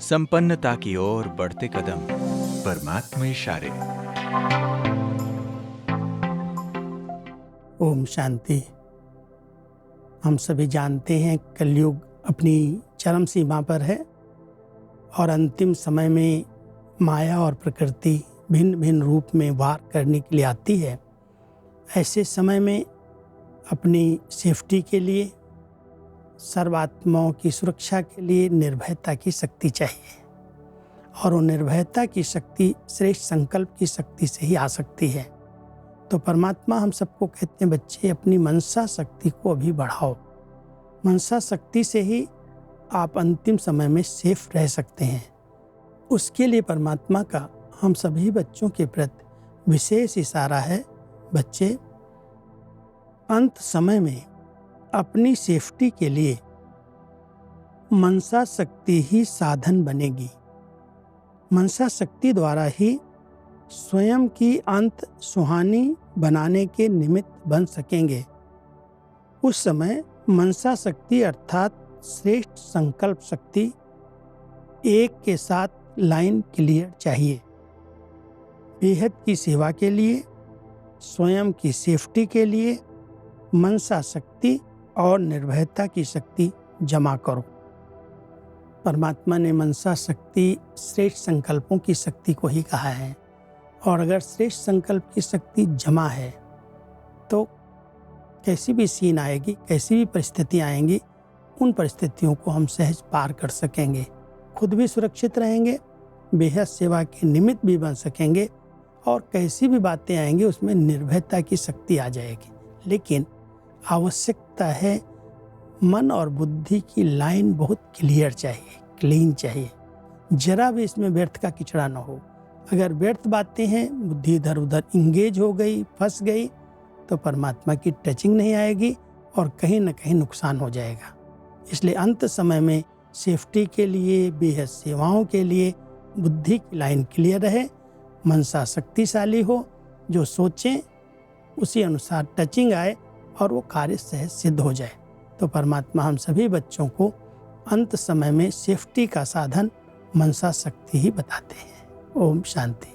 संपन्नता की ओर बढ़ते कदम। परमात्मा इशारे। ओम शांति। हम सभी जानते हैं कलयुग अपनी चरम सीमा पर है और अंतिम समय में माया और प्रकृति भिन्न भिन्न रूप में वार करने के लिए आती है। ऐसे समय में अपनी सेफ्टी के लिए, सर्वात्माओं की सुरक्षा के लिए निर्भयता की शक्ति चाहिए और वो निर्भयता की शक्ति श्रेष्ठ संकल्प की शक्ति से ही आ सकती है। तो परमात्मा हम सबको कहते हैं, बच्चे अपनी मनसा शक्ति को अभी बढ़ाओ। मनसा शक्ति से ही आप अंतिम समय में सेफ रह सकते हैं। उसके लिए परमात्मा का हम सभी बच्चों के प्रति विशेष इशारा है, बच्चे अंत समय में अपनी सेफ्टी के लिए मनसा शक्ति ही साधन बनेगी। मनसा शक्ति द्वारा ही स्वयं की अंत सुहानी बनाने के निमित्त बन सकेंगे। उस समय मनसा शक्ति अर्थात श्रेष्ठ संकल्प शक्ति एक के साथ लाइन क्लियर चाहिए। बेहद की सेवा के लिए, स्वयं की सेफ्टी के लिए मनसा शक्ति और निर्भयता की शक्ति जमा करो। परमात्मा ने मनसा शक्ति श्रेष्ठ संकल्पों की शक्ति को ही कहा है और अगर श्रेष्ठ संकल्प की शक्ति जमा है तो कैसी भी सीन आएगी, कैसी भी परिस्थिति आएंगी, उन परिस्थितियों को हम सहज पार कर सकेंगे, खुद भी सुरक्षित रहेंगे, बेहद सेवा के निमित्त भी बन सकेंगे और कैसी भी बातें आएंगी उसमें निर्भयता की शक्ति आ जाएगी। लेकिन आवश्यकता है मन और बुद्धि की लाइन बहुत क्लियर चाहिए, क्लीन चाहिए, जरा भी इसमें व्यर्थ का किचड़ा न हो। अगर व्यर्थ बातें हैं, बुद्धि इधर उधर इंगेज हो गई, फंस गई, तो परमात्मा की टचिंग नहीं आएगी और कहीं न कहीं नुकसान हो जाएगा। इसलिए अंत समय में सेफ्टी के लिए, बेहद सेवाओं के लिए बुद्धि की लाइन क्लियर रहे, मनसा शक्तिशाली हो, जो सोचें उसी अनुसार टचिंग आए और वो कार्य सहज सिद्ध हो जाए। तो परमात्मा हम सभी बच्चों को अंत समय में सेफ्टी का साधन मनसा शक्ति ही बताते हैं। ओम शांति।